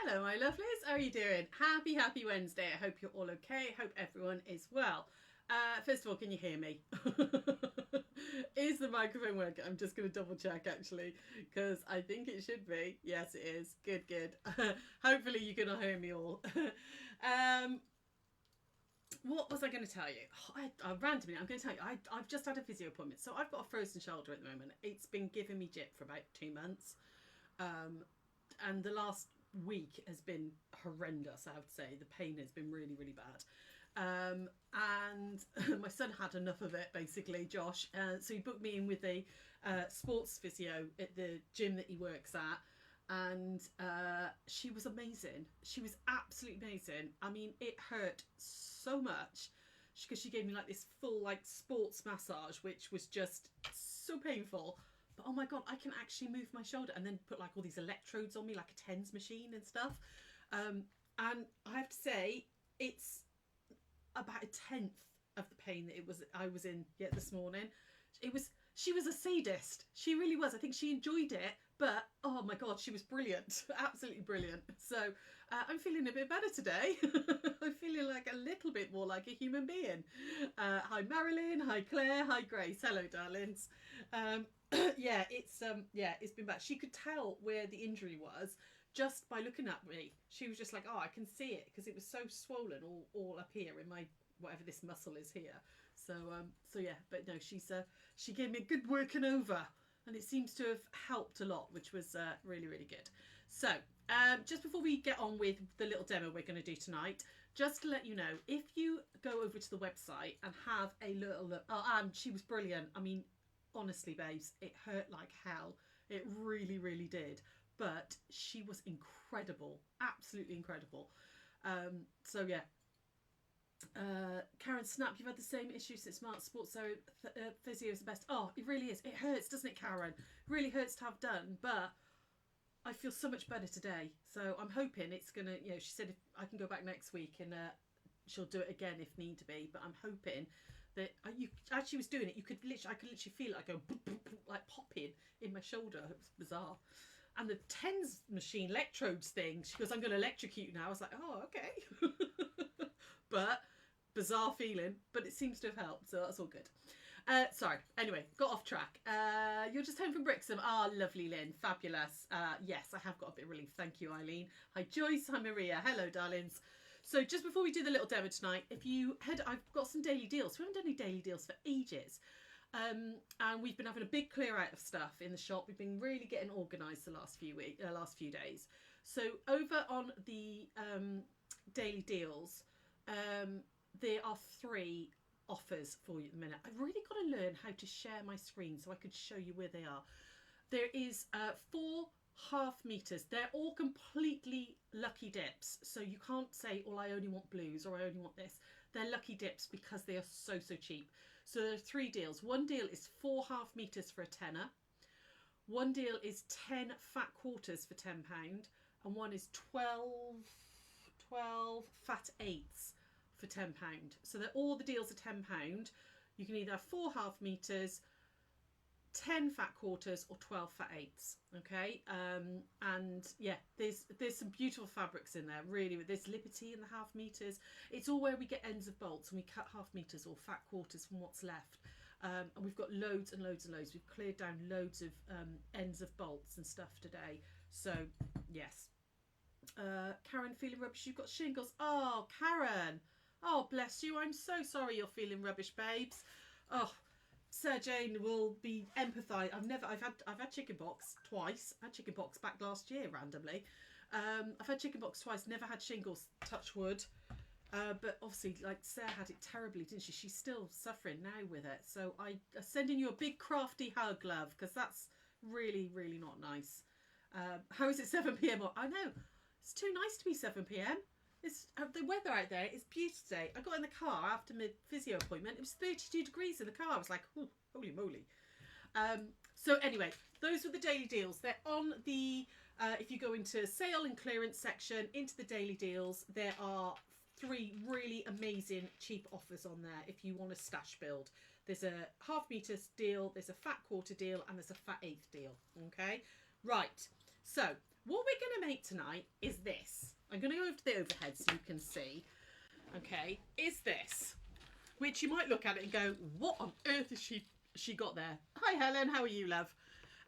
Hello, my lovelies. How are you doing? Happy Wednesday. I hope you're all okay. Hope everyone is well. First of all, can you hear me? Is the microphone working? I'm just going to double check actually, because I think it should be. Yes, it is. Good, good. Hopefully you can all hear me all. um, what was I going to tell you? Randomly, I'm going to tell you, I've just had a physio appointment. So I've got a frozen shoulder at the moment. It's been giving me jip for about 2 months. And the last week has been horrendous, I have to say. The pain has been really, really bad. And my son had enough of it, basically, Josh. So he booked me in with a sports physio at the gym that he works at. And she was amazing. She was absolutely amazing. I mean, it hurt so much because she gave me like this full like sports massage, which was just so painful. But oh my god, I can actually move my shoulder and then put like all these electrodes on me, like a TENS machine and stuff. And I have to say, it's about 1/10 of the pain that I was in yet this morning. She was a sadist. She really was. I think she enjoyed it, but oh my god, she was brilliant. Absolutely brilliant. So I'm feeling a bit better today. I'm feeling like a little bit more like a human being. Hi Marilyn, hi Claire, hi Grace. Hello darlings. It's been bad. She could tell where the injury was just by looking at me. She was just like, oh, I can see it, because it was so swollen all up here in my whatever this muscle is here. So yeah, but no, she gave me a good working over, and it seems to have helped a lot, which was really, really good. So just before we get on with the little demo we're going to do tonight, just to let you know, if you go over to the website and have a little look, she was brilliant. I mean, honestly, babes, it hurt like hell. It really, really did. But she was incredible, absolutely incredible. So yeah. Karen Snap, you've had the same issue since Smart Sports, so physio is the best. Oh, it really is. It hurts, doesn't it, Karen? It really hurts to have done, but I feel so much better today. So I'm hoping it's gonna. She said if I can go back next week and she'll do it again if need to be. But I'm hoping that as she was doing it, I could literally feel it like go like popping in my shoulder. It was bizarre. And the TENS machine electrodes thing, she goes, I'm going to electrocute you now. I was like, oh, okay. But bizarre feeling, but it seems to have helped, so that's all good. Sorry, anyway, got off track. You're just home from Brixham. Lovely, Lynn, fabulous. Yes, I have got a bit of relief. Thank you, Eileen. Hi, Joyce. Hi, Maria. Hello, darlings. So just before we do the little demo tonight, I've got some daily deals. We haven't done any daily deals for ages. And we've been having a big clear out of stuff in the shop. We've been really getting organised the last few days. So over on the daily deals, there are 3 offers for you at the minute. I've really got to learn how to share my screen so I could show you where they are. There is 4 half meters. They're all completely lucky dips. So you can't say, oh, I only want blues or I only want this. They're lucky dips because they are so cheap. So there are 3 deals. One deal is 4 half meters for a tenner. One deal is 10 fat quarters for £10. And one is 12 fat eighths for £10. So all the deals are £10. You can either have 4 half meters, 10 fat quarters, or 12 fat eighths. Okay, and yeah, there's some beautiful fabrics in there. Really, there's Liberty in the half meters. It's all where we get ends of bolts and we cut half meters or fat quarters from what's left. And we've got loads and loads and loads. We've cleared down loads of ends of bolts and stuff today. So yes. Karen, feeling rubbish? You've got shingles. Oh, Karen. Oh, bless you. I'm so sorry you're feeling rubbish, babes. Oh, Sir Jane will be empathise. I've had chickenpox twice. I had chickenpox back last year randomly. I've had chickenpox twice. Never had shingles. Touch wood. But obviously, like Sarah had it terribly, didn't she? She's still suffering now with it. So I'm sending you a big crafty hug, love, because that's really, really not nice. How is it 7 p.m? I know. It's too nice to be 7 p.m. It's the weather out there is beautiful today. I got in the car after my physio appointment. It was 32 degrees in the car. I was like, oh, holy moly. So anyway, those were the daily deals. They're on the, if you go into sale and clearance section, into the daily deals, there are 3 really amazing cheap offers on there if you want a stash build. There's a half meters deal, there's a fat quarter deal, and there's a fat eighth deal. Okay, right. So What we're going to make tonight is this. I'm going to go over to the overhead so you can see. Okay, is this, which you might look at it and go, what on earth is she got there? Hi Helen, how are you, love?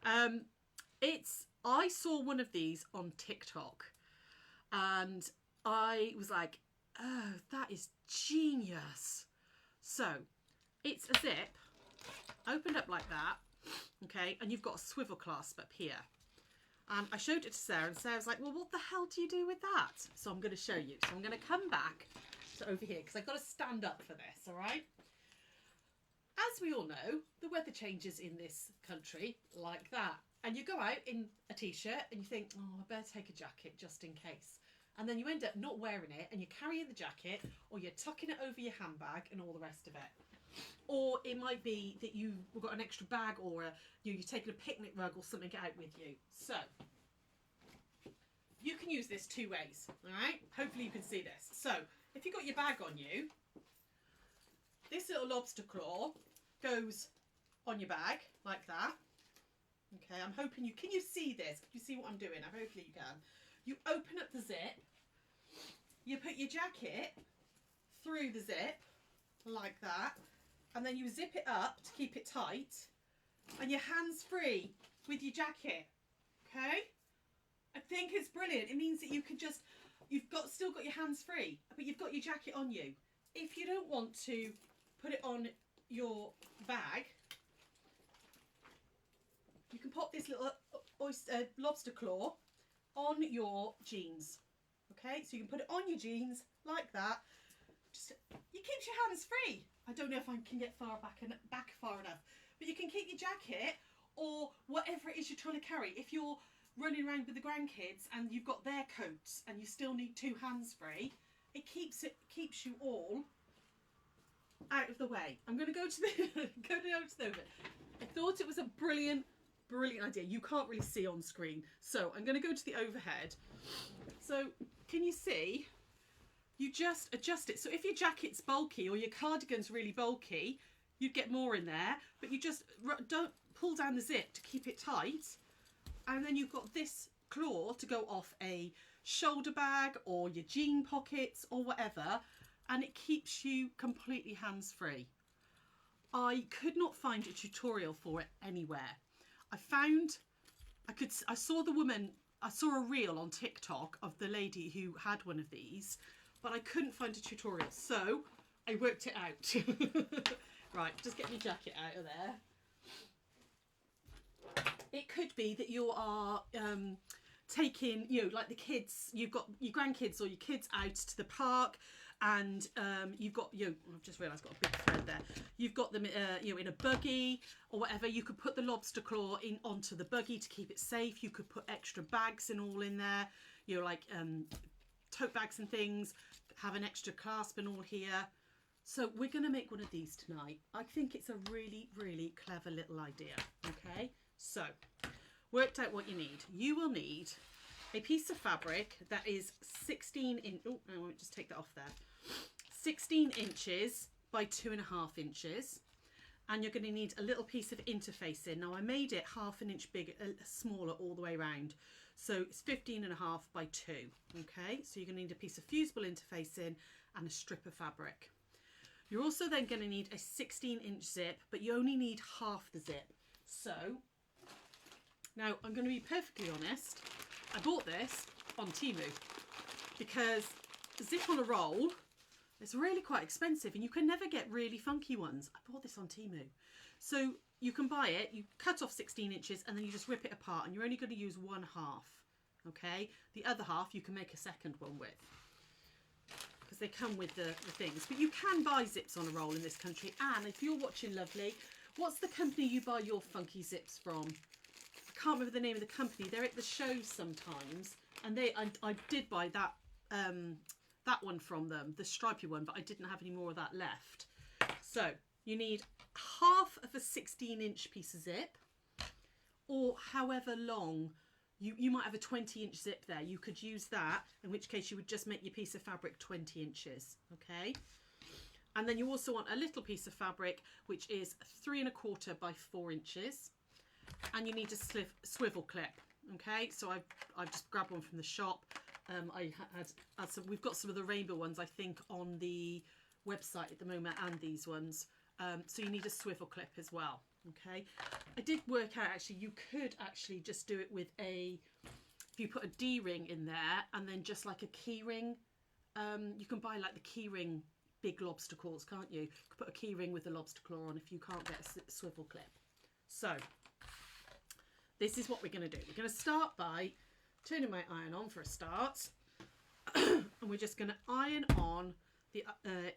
I saw one of these on TikTok and I was like, oh, that is genius. So it's a zip opened up like that, okay, and you've got a swivel clasp up here. And I showed it to Sarah and Sarah's like, well, what the hell do you do with that? So I'm going to show you. So I'm going to come back to over here because I've got to stand up for this, all right? As we all know, the weather changes in this country like that. And you go out in a t-shirt and you think, oh, I better take a jacket just in case. And then you end up not wearing it and you're carrying the jacket or you're tucking it over your handbag and all the rest of it. Or it might be that you've got an extra bag or you're taking a picnic rug or something out with you. So you can use this two ways, all right? Hopefully you can see this. So if you've got your bag on you, this little lobster claw goes on your bag like that. Okay, I'm hoping can you see this? Can you see what I'm doing? Hopefully you can. You open up the zip, you put your jacket through the zip like that, and then you zip it up to keep it tight, and your hands free with your jacket. Okay, I think it's brilliant. It means that you can just, still got your hands free, but you've got your jacket on you. If you don't want to put it on your bag, you can pop this little lobster claw on your jeans. Okay, so you can put it on your jeans like that. Just, you keep your hands free. I don't know if I can get far back far enough, but you can keep your jacket or whatever it is you're trying to carry. If you're running around with the grandkids and you've got their coats and you still need two hands free, it keeps you all out of the way. I'm going to go to the I thought it was a brilliant idea. You can't really see on screen, so I'm going to go to the overhead. So can you see? You just adjust it. So if your jacket's bulky or your cardigan's really bulky, you'd get more in there, but you just don't pull down the zip to keep it tight, and then you've got this claw to go off a shoulder bag or your jean pockets or whatever, and it keeps you completely hands-free. I could not find a tutorial for it anywhere. I saw a reel on TikTok of the lady who had one of these, but I couldn't find a tutorial, so I worked it out. Right, just get my jacket out of there. It could be that you are taking, like the kids, you've got your grandkids or your kids out to the park, and you've got, I've just realised I've got a big thread there. You've got them, in a buggy or whatever. You could put the lobster claw onto the buggy to keep it safe. You could put extra bags all in there, like tote bags and things. Have an extra clasp and all here. So we're going to make one of these tonight. I think it's a really, really clever little idea. Okay, so worked out what you need. You will need a piece of fabric that is 16 inch. Oh, I won't just take that off there. 16 inches by 2.5 inches. And you're going to need a little piece of interfacing. Now I made it 1/2 inch bigger, smaller all the way around. So it's 15.5 by 2. Okay, so you're going to need a piece of fusible interfacing and a strip of fabric. You're also then going to need a 16-inch zip, but you only need half the zip. So now I'm going to be perfectly honest. I bought this on Temu because zip on a roll, it's really quite expensive and you can never get really funky ones. I bought this on Temu. So you can buy it, you cut off 16 inches and then you just rip it apart, and you're only going to use 1/2. Okay, the other half you can make a second one with, because they come with the things. But you can buy zips on a roll in this country. And if you're watching, lovely, what's the company you buy your funky zips from? I can't remember the name of the company. They're at the shows sometimes, and I did buy that that one from them, the stripy one, but I didn't have any more of that left. So you need half of a 16-inch piece of zip, or however long. You might have a 20-inch zip there. You could use that, in which case you would just make your piece of fabric 20 inches, okay? And then you also want a little piece of fabric, which is 3 1/4 by 4 inches. And you need a swivel clip, Okay, so I've just grabbed one from the shop. I had some. We've got some of the rainbow ones, I think, on the website at the moment, and these ones. So you need a swivel clip as well. Okay, I did work out actually you could actually just do it with if you put a D ring in there and then just like a key ring. You can buy like the key ring big lobster claws, can't you? You could put a key ring with a lobster claw on if you can't get a swivel clip. So this is what we're going to do. We're going to start by turning my iron on for a start. And we're just going to iron on the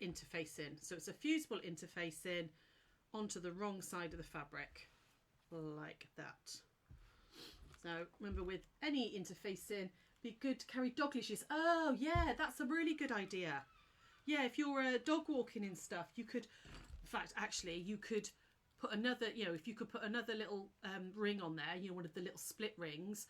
interfacing. So it's a fusible interfacing onto the wrong side of the fabric, like that. So remember, with any interfacing, be good to carry dog leashes. Oh yeah, that's a really good idea. Yeah, if you're dog walking and stuff, you could, in fact, actually, you could put another, if you could put another little ring on there, one of the little split rings.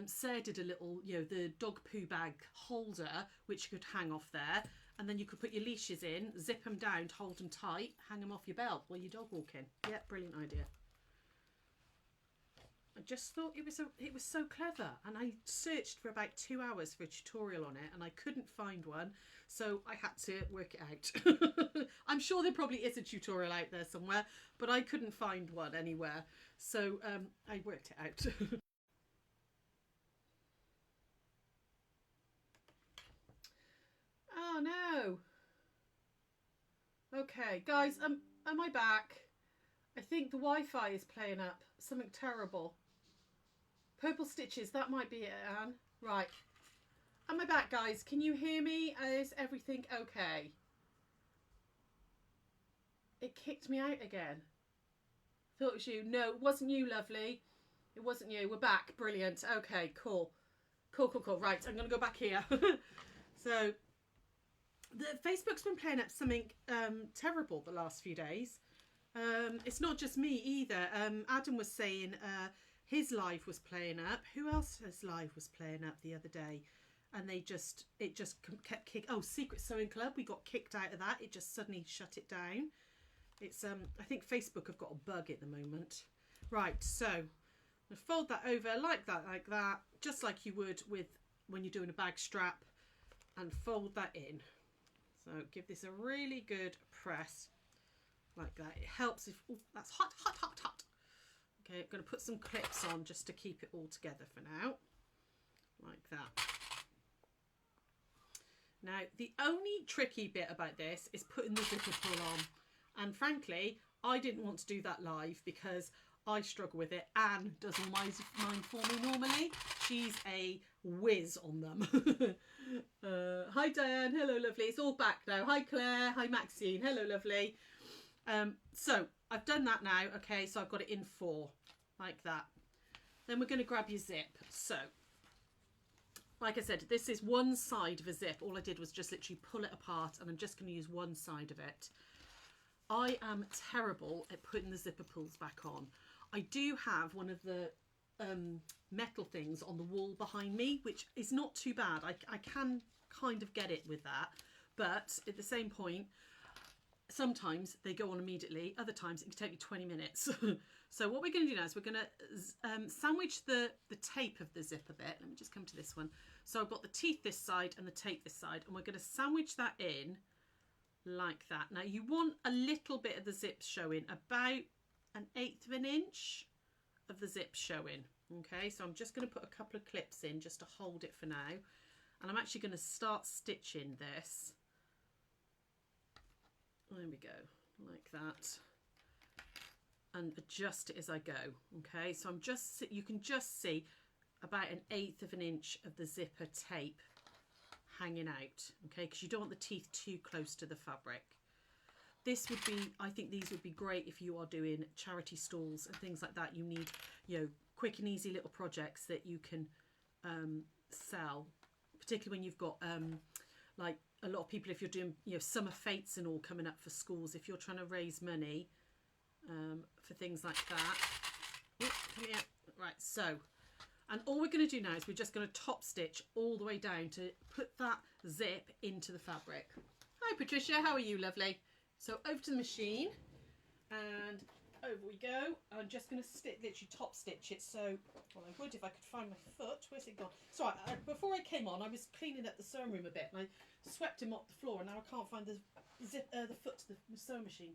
Sarah did a little, the dog poo bag holder, which you could hang off there. And then you could put your leashes in, zip them down to hold them tight, hang them off your belt while you're dog walking. Yeah, brilliant idea. I just thought it was so clever, and I searched for about 2 hours for a tutorial on it, and I couldn't find one, so I had to work it out. I'm sure there probably is a tutorial out there somewhere, but I couldn't find one anywhere, so I worked it out. Oh no. Okay, guys, am I back? I think the Wi-Fi is playing up. Something terrible. Purple stitches, that might be it, Anne. Right. Am I back, guys? Can you hear me? Is everything okay? It kicked me out again. Thought it was you. No, it wasn't you, lovely. It wasn't you. We're back. Brilliant. Okay, cool. Cool. Right, I'm going to go back here. So, Facebook's been playing up something terrible the last few days. It's not just me either. Adam was saying his live was playing up. Who else's live was playing up the other day? And it just kept kicking. Oh, Secret Sewing Club. We got kicked out of that. It just suddenly shut it down. It's I think Facebook have got a bug at the moment. Right, so I fold that over like that, just like you would with when you're doing a bag strap, and fold that in. So give this a really good press like that. It helps if, oh, that's hot. Okay, I'm going to put some clips on just to keep it all together for now, like that. Now, the only tricky bit about this is putting the zipper pull on. And frankly, I didn't want to do that live because I struggle with it. Anne does all mine for me normally. She's a whiz on them. Hi Diane, hello lovely. It's all back now. Hi Claire, hi Maxine, hello lovely. So I've done that now. Okay, so I've got it in 4 like that. Then we're going to grab your zip. So like I said, this is one side of a zip. All I did was just literally pull it apart, and I'm just going to use one side of it. I am terrible at putting the zipper pulls back on. I do have one of the metal things on the wall behind me, which is not too bad. I can kind of get it with that, but at the same point, sometimes they go on immediately. Other times it can take me 20 minutes. So what we're going to do now is we're going to sandwich the tape of the zip a bit. Let me just come to this one. So I've got the teeth this side and the tape this side, and we're going to sandwich that in like that. Now you want a little bit of the zip showing, about 1/8 of an inch of the zip showing. Okay, so I'm just going to put a couple of clips in just to hold it for now, and I'm actually going to start stitching this. There we go, like that, and adjust it as I go. Okay, so you can just see about 1/8 of an inch of the zipper tape hanging out, okay, because you don't want the teeth too close to the fabric. This would be, I think these would be great if you are doing charity stalls and things like that. You need, quick and easy little projects that you can sell, particularly when you've got like a lot of people, if you're doing summer fates and all coming up for schools, if you're trying to raise money for things like that. Ooh, come here. Right, so, and all we're going to do now is we're just going to top stitch all the way down to put that zip into the fabric. Hi Patricia, how are you, lovely? So over to the machine, and over we go. I'm just going to literally top stitch it. So, well, I would if I could find my foot. Where's it gone? So before I came on, I was cleaning up the sewing room a bit, and I swept and mopped the floor, and now I can't find the foot to the sewing machine.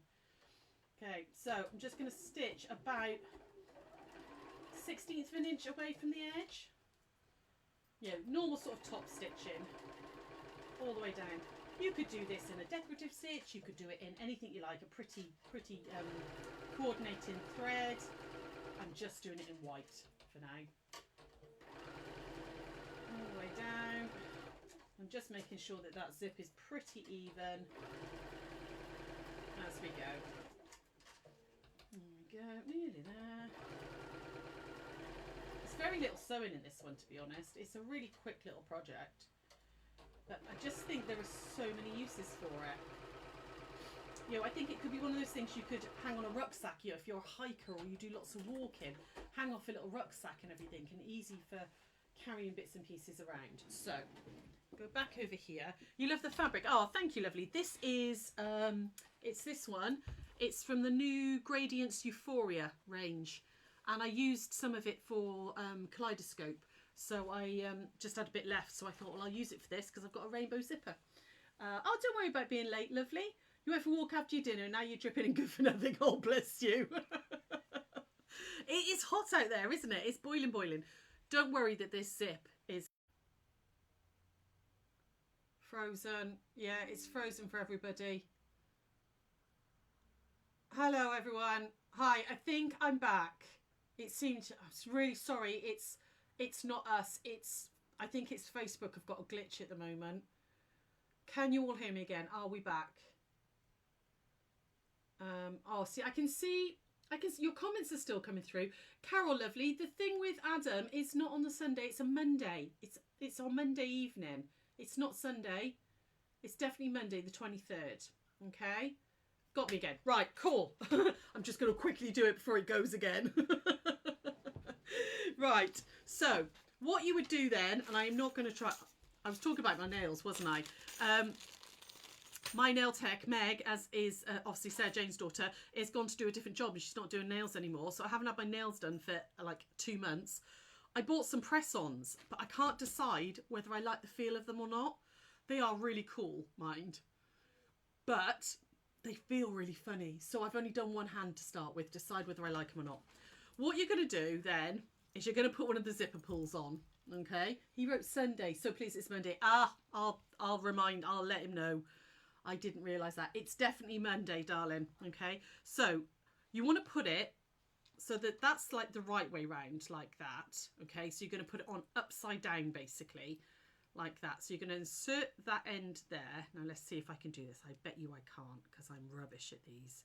Okay, so I'm just going to stitch about 1/16 of an inch away from the edge. Yeah, normal sort of top stitching all the way down. You could do this in a decorative stitch, you could do it in anything you like, a pretty coordinating thread. I'm just doing it in white for now. All the way down. I'm just making sure that that zip is pretty even as we go. There we go, nearly there. There's very little sewing in this one, to be honest. It's a really quick little project. But I just think there are so many uses for it. You know, I think it could be one of those things you could hang on a rucksack. You know, if you're a hiker or you do lots of walking, hang off a little rucksack and everything, and easy for carrying bits and pieces around. So, go back over here. You love the fabric. Oh, thank you, lovely. This is, it's this one. It's from the new Gradients Euphoria range. And I used some of it for Kaleidoscope. So I just had a bit left, so I thought, well, I'll use it for this because I've got a rainbow zipper. Oh, don't worry about being late, lovely. You went for a walk after your dinner, and now you're dripping and good for nothing. Oh, bless you. It is hot out there, isn't it? It's boiling, boiling. Don't worry that this zip is frozen. Yeah, it's frozen for everybody. Hello, everyone. Hi, I think I'm back. It seemed, I'm really sorry. It's not us. I think it's Facebook have got a glitch at the moment. Can you all hear me again? Are we back? Oh, see, I can see your comments are still coming through. Carol, lovely. The thing with Adam is not on the Sunday. It's a Monday. It's on Monday evening. It's not Sunday. It's definitely Monday, the 23rd. Okay. Got me again. Right, cool. I'm just going to quickly do it before it goes again. Right, so what you would do then, and I am not going to try, I was talking about my nails, wasn't I? My nail tech, Meg, as is obviously Sarah Jane's daughter, is gone to do a different job and she's not doing nails anymore. So I haven't had my nails done for like 2 months. I bought some press-ons, but I can't decide whether I like the feel of them or not. They are really cool, mind. But they feel really funny. So I've only done one hand to start with, decide whether I like them or not. What you're going to do then is you're going to put one of the zipper pulls on. Okay, he wrote Sunday, so please it's Monday. I'll let him know. I didn't realise that. It's definitely Monday, darling. Okay, so you want to put it so that that's like the right way round, like that. Okay, so you're going to put it on upside down, basically, like that. So you're going to insert that end there. Now let's see if I can do this. I bet you I can't because I'm rubbish at these.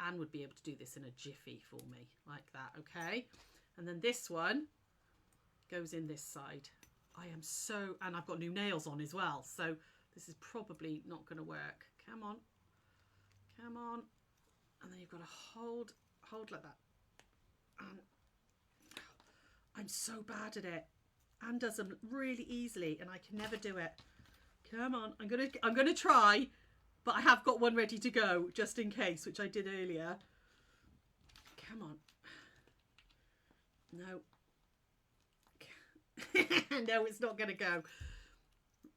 Anne would be able to do this in a jiffy for me, like that. Okay, and then this one goes in this side. I am so, and I've got new nails on as well, so this is probably not going to work. Come on, come on, and then you've got to hold like that. And I'm so bad at it. Anne does them really easily, and I can never do it. Come on, I'm gonna try, but I have got one ready to go just in case, which I did earlier. Come on. No. No, it's not going to go.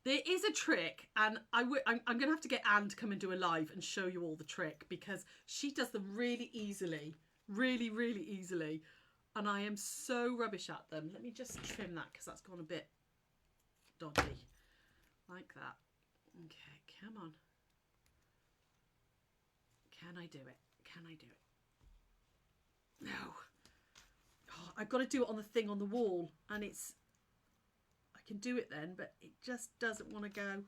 There is a trick, and I'm going to have to get Anne to come and do a live and show you all the trick, because she does them really easily. Really, really easily. And I am so rubbish at them. Let me just trim that because that's gone a bit dodgy. Like that. Okay, come on. Can I do it? Can I do it? No. Oh, I've got to do it on the thing on the wall, and it's... I can do it then, but it just doesn't want to go.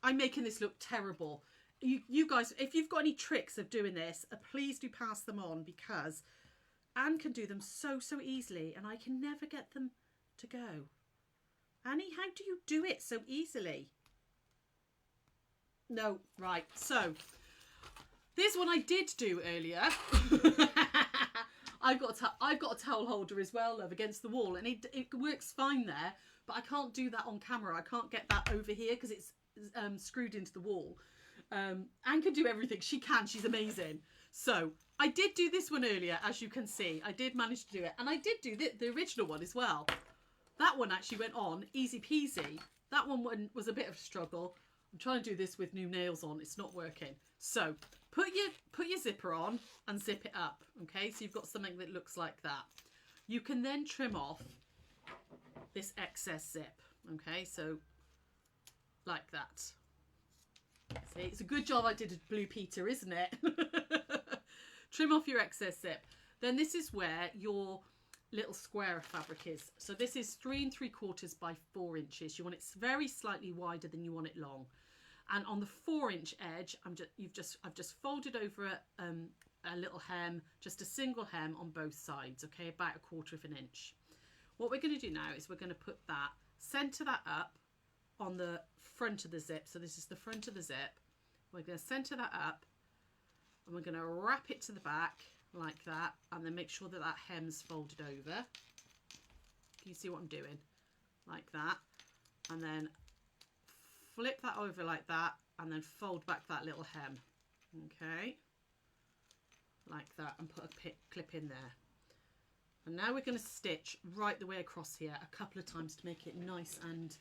I'm making this look terrible. You guys, if you've got any tricks of doing this, please do pass them on, because Anne can do them so easily, and I can never get them to go. Annie, how do you do it so easily? No, right. So this one I did do earlier. I've got a towel holder as well, love, against the wall, and it works fine there, but I can't do that on camera. I can't get that over here because it's screwed into the wall. Anne can do everything. She can. She's amazing. So I did do this one earlier, as you can see. I did manage to do it. And I did do the original one as well. That one actually went on easy peasy. That one was a bit of a struggle. I'm trying to do this with new nails on. It's not working. So put your zipper on and zip it up. Okay, so you've got something that looks like that. You can then trim off this excess zip. Okay, so like that. See, it's a good job I did a Blue Peter, isn't it? Trim off your excess zip. Then this is where your little square of fabric is. So this is 3 3/4 by 4 inches. You want it very slightly wider than you want it long. And on the 4-inch edge, I've just folded over a little hem, just a single hem on both sides. Okay, about 1/4 inch. What we're going to do now is we're going to put that, center that up on the front of the zip. So this is the front of the zip. We're going to center that up and we're going to wrap it to the back like that, and then make sure that that hem's folded over. Can you see what I'm doing? Like that. And then flip that over like that, and then fold back that little hem. Okay, like that, and put a clip in there. And now we're going to stitch right the way across here a couple of times to make it nice and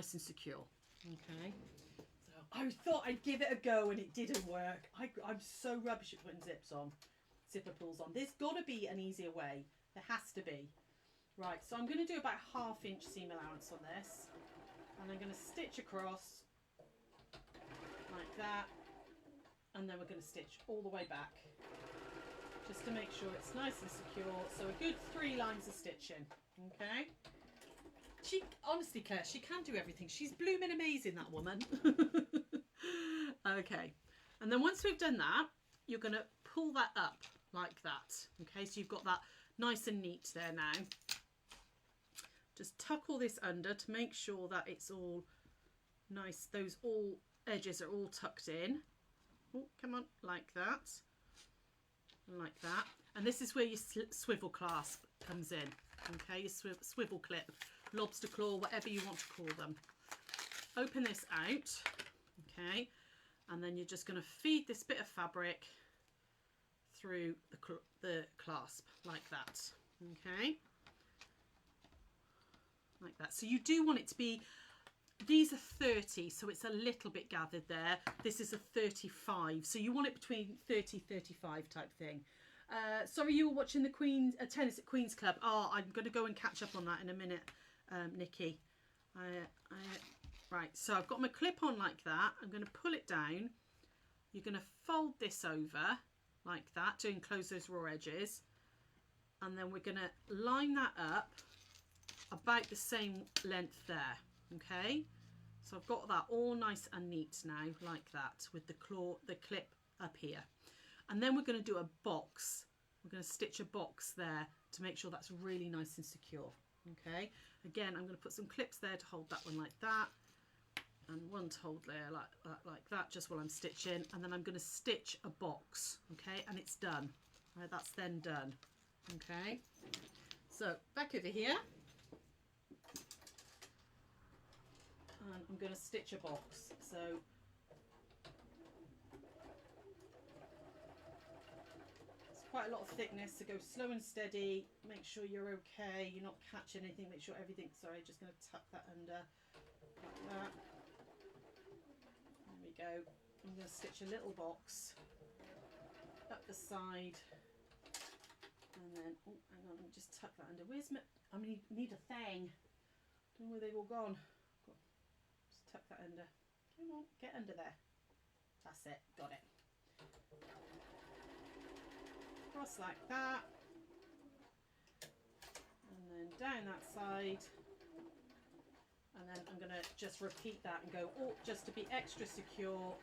secure. Okay, so I thought I'd give it a go and it didn't work. I'm so rubbish at putting zipper pulls on. There's got to be an easier way. There has to be. Right, so I'm going to do about 1/2 inch seam allowance on this, and I'm going to stitch across like that, and then we're going to stitch all the way back just to make sure it's nice and secure. So a good 3 lines of stitching. Okay, honestly, Claire, she can do everything. She's blooming amazing, that woman. Okay, and then once we've done that, you're going to pull that up like that. Okay, so you've got that nice and neat there now. Just tuck all this under to make sure that it's all nice. Those all edges are all tucked in. Oh, come on, like that. And like that. And this is where your swivel clasp comes in. Okay, your swivel clip, lobster claw, whatever you want to call them. Open this out. Okay, and then you're just going to feed this bit of fabric through the clasp like that. Okay, like that. So you do want it to be, these are 30, so it's a little bit gathered there. This is a 35, so you want it between 30 35 type thing. Sorry, you were watching the tennis at Queen's Club. Oh, I'm going to go and catch up on that in a minute, Nikki. Right, so I've got my clip on like that. I'm going to pull it down. You're going to fold this over like that to enclose those raw edges, and then we're going to line that up about the same length there. Okay, so I've got that all nice and neat now like that with the clip up here, and then we're going to do a box. We're going to stitch a box there to make sure that's really nice and secure. Okay, again, I'm going to put some clips there to hold that one like that, and one to hold there like that, just while I'm stitching, and then I'm going to stitch a box. Okay, and it's done. Right, that's then done. Okay, so back over here, and I'm going to stitch a box. So it's quite a lot of thickness, so go slow and steady. Make sure you're okay, you're not catching anything. Make sure everything's, sorry, just going to tuck that under like that. There we go. I'm going to stitch a little box up the side, and then, oh, hang on, let me just tuck that under. Where's my, I need a thing. Don't know where they've all gone. Just tuck that under. Come on, get under there. That's it, got it. Cross like that, and then down that side, and then I'm going to just repeat that and go, oh, just to be extra secure,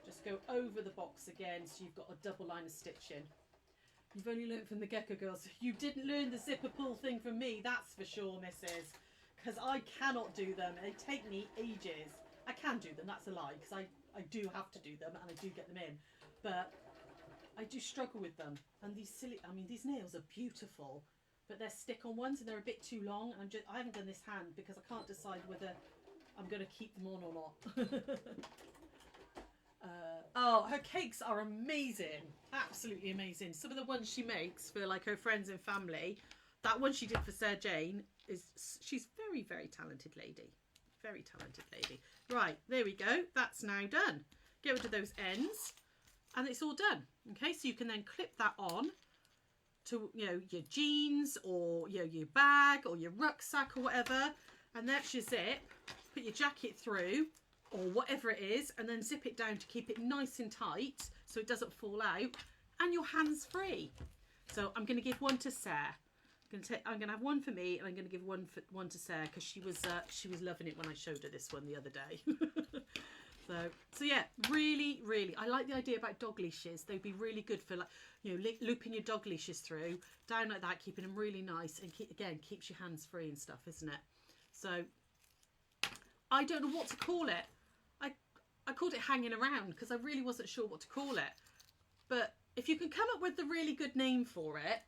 just go over the box again, so you've got a double line of stitching. You've only learnt from the Gecko girls. You didn't learn the zipper pull thing from me, that's for sure, missus, because I cannot do them. They take me ages. I can do them, that's a lie, because I do have to do them and I do get them in, but I do struggle with them. And these silly, I mean, these nails are beautiful, but they're stick-on ones and they're a bit too long. And I haven't done this hand because I can't decide whether I'm going to keep them on or not. Oh, her cakes are amazing. Absolutely amazing. Some of the ones she makes for like her friends and family. That one she did for Sarah Jane she's very, very talented lady. Very talented lady. Right, there we go. That's now done. Get rid of those ends and it's all done. Okay, so you can then clip that on to, you know, your jeans or, you know, your bag or your rucksack or whatever. And that's your zip. Put your jacket through or whatever it is, and then zip it down to keep it nice and tight so it doesn't fall out, and your hands free. So I'm going to give one to Sarah. I'm going to have one for me, and I'm going to give one to Sarah because she was loving it when I showed her this one the other day. so yeah, really, really, I like the idea about dog leashes. They'd be really good for, like, you know, looping your dog leashes through down like that, keeping them really nice, and keeps your hands free and stuff, isn't it? So I don't know what to call it. I called it hanging around because I really wasn't sure what to call it. But if you can come up with a really good name for it,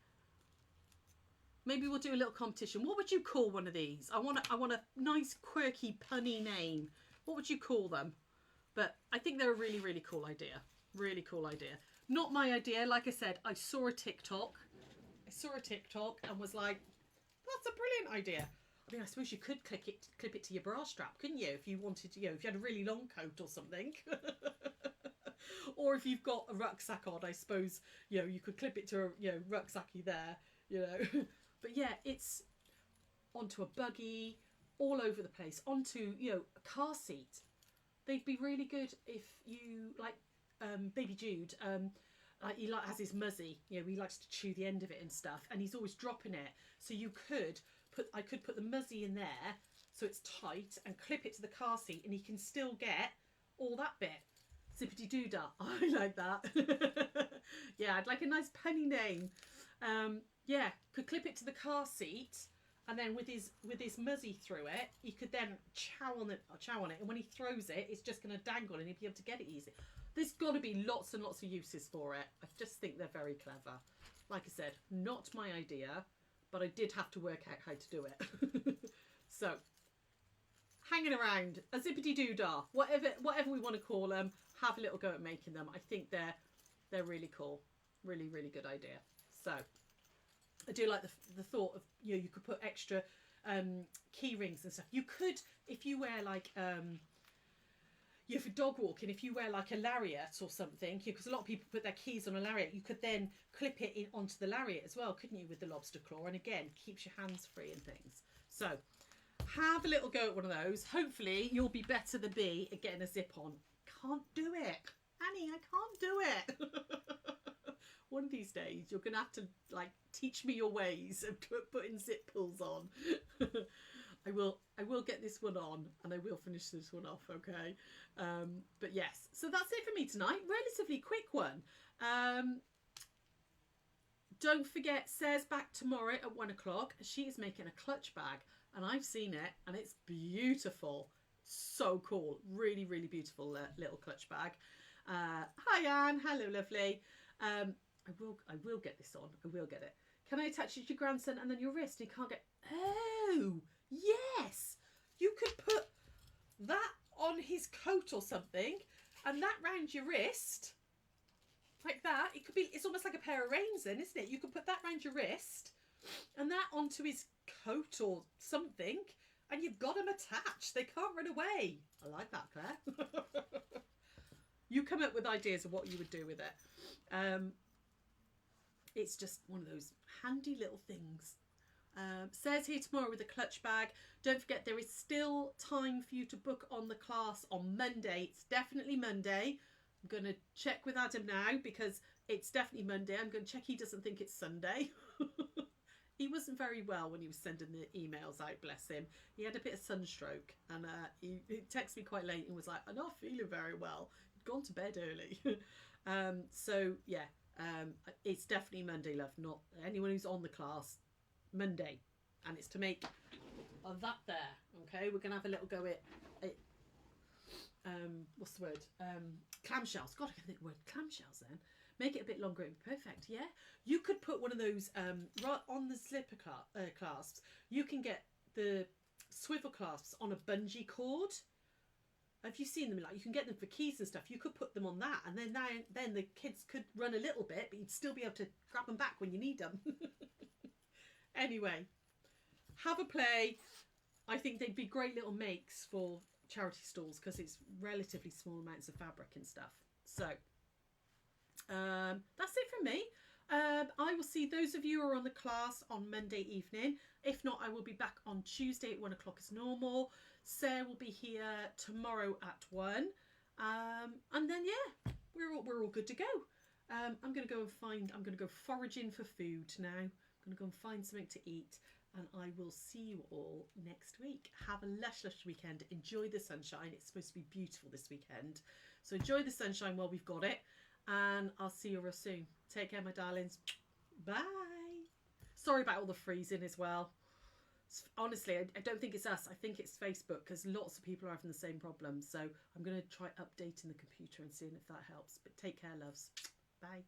maybe we'll do a little competition. What would you call one of these? I want a nice, quirky, punny name. What would you call them? But I think they're a really, really cool idea. Really cool idea. Not my idea. Like I said, I saw a TikTok and was like, that's a brilliant idea. I mean, I suppose you could clip it to your bra strap, couldn't you? If you wanted to, you know, if you had a really long coat or something. Or if you've got a rucksack on, I suppose, you know, you could clip it to a, you know, rucksacky there, you know. But yeah, it's onto a buggy, all over the place, onto, you know, a car seat. They'd be really good if you, like, Baby Jude, he has his muzzy, you know, he likes to chew the end of it and stuff, and he's always dropping it. So I could put the muzzy in there so it's tight and clip it to the car seat, and he can still get all that bit. Zippity doodah. I like that. Yeah, I'd like a nice punny name. Yeah, could clip it to the car seat, and then with his muzzy through it, he could then chow on it, and when he throws it, it's just going to dangle and he'd be able to get it easy. There's got to be lots and lots of uses for it. I just think they're very clever. Like I said, not my idea, but I did have to work out how to do it. So, hanging around, a zippity doodah, whatever we want to call them, have a little go at making them. I think they're really cool, really, really good idea. So, I do like the thought of, you know, you could put extra key rings and stuff. You could, if you wear like for dog walking, if you wear like a lariat or something, because a lot of people put their keys on a lariat, you could then clip it in onto the lariat as well, couldn't you, with the lobster claw? And again, keeps your hands free and things. So have a little go at one of those. Hopefully you'll be better than me at getting a zip on. Can't do it, Annie, I can't do it. One of these days you're gonna have to, like, teach me your ways of putting zip pulls on. I will get this one on, and I will finish this one off, okay? But yes, so that's it for me tonight. Relatively quick one. Don't forget, Sarah's back tomorrow at 1 o'clock. She is making a clutch bag, and I've seen it, and it's beautiful. So cool. Really, really beautiful little clutch bag. Hi, Anne. Hello, lovely. I will get this on. I will get it. Can I attach it to your grandson and then your wrist? He can't get... Oh, yes. You could put that on his coat or something, and that round your wrist, like that. It could be... It's almost like a pair of reins then, isn't it? You could put that round your wrist and that onto his coat or something, and you've got them attached. They can't run away. I like that, Claire. You come up with ideas of what you would do with it. It's just one of those handy little things. Sarah's here tomorrow with a clutch bag. Don't forget, there is still time for you to book on the class on Monday. It's definitely Monday. I'm going to check with Adam now because it's definitely Monday. I'm going to check he doesn't think it's Sunday. He wasn't very well when he was sending the emails out, bless him. He had a bit of sunstroke, and he texted me quite late and was like, I'm not feeling very well. He'd gone to bed early. So, yeah. It's definitely Monday, love. Not anyone who's on the class. Monday, and it's to make that there. Okay, we're gonna have a little go at what's the word? Clamshells. God, I can think of the word clamshells. Then make it a bit longer. It'd be perfect. Yeah, you could put one of those right on the slipper clasps. You can get the swivel clasps on a bungee cord. Have you seen them? Like, you can get them for keys and stuff. You could put them on that, and then the kids could run a little bit, but you'd still be able to grab them back when you need them. Anyway, have a play. I think they'd be great little makes for charity stalls because it's relatively small amounts of fabric and stuff. So that's it from me. I will see those of you who are on the class on Monday evening. If not, I will be back on Tuesday at 1 o'clock as normal. Sarah will be here tomorrow at 1. And then, yeah, we're all good to go. I'm going to go foraging for food now. I'm going to go and find something to eat. And I will see you all next week. Have a lush weekend. Enjoy the sunshine. It's supposed to be beautiful this weekend. So enjoy the sunshine while we've got it. And I'll see you real soon. Take care, my darlings. Bye. Sorry about all the freezing as well. Honestly, I don't think it's us. I think it's Facebook because lots of people are having the same problem. So I'm going to try updating the computer and seeing if that helps. But take care, loves. Bye.